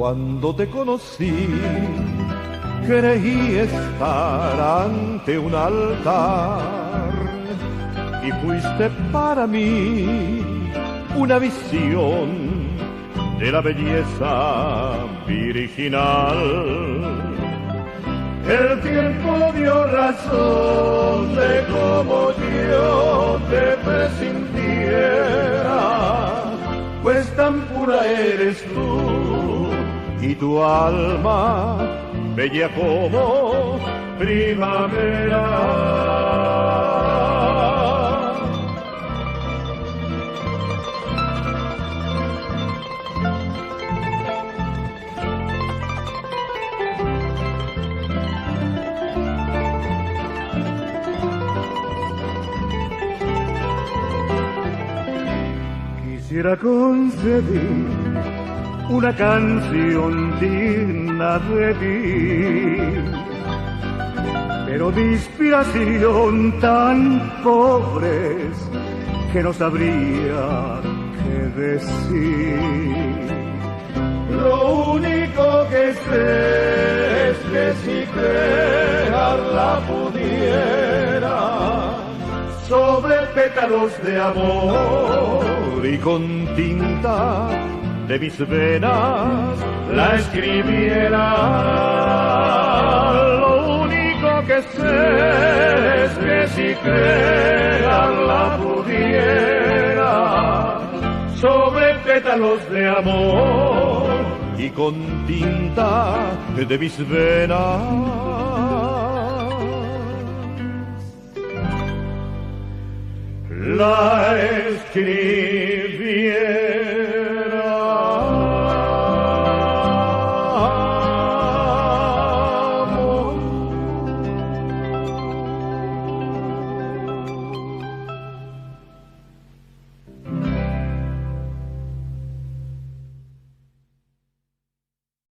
Cuando te conocí, creí estar ante un altar y fuiste para mí una visión de la belleza virginal. El tiempo dio razón de cómo yo te presintiera, pues tan pura eres tú y tu alma bella como primavera. Quisiera concebir una canción digna de ti, pero de inspiración tan pobres que no sabría qué decir. Lo único que sé es que si crearla pudiera sobre pétalos de amor y con tinta de mis venas la escribiera. Lo único que sé es que si crearla pudiera sobre pétalos de amor y con tinta de mis venas la escribiera.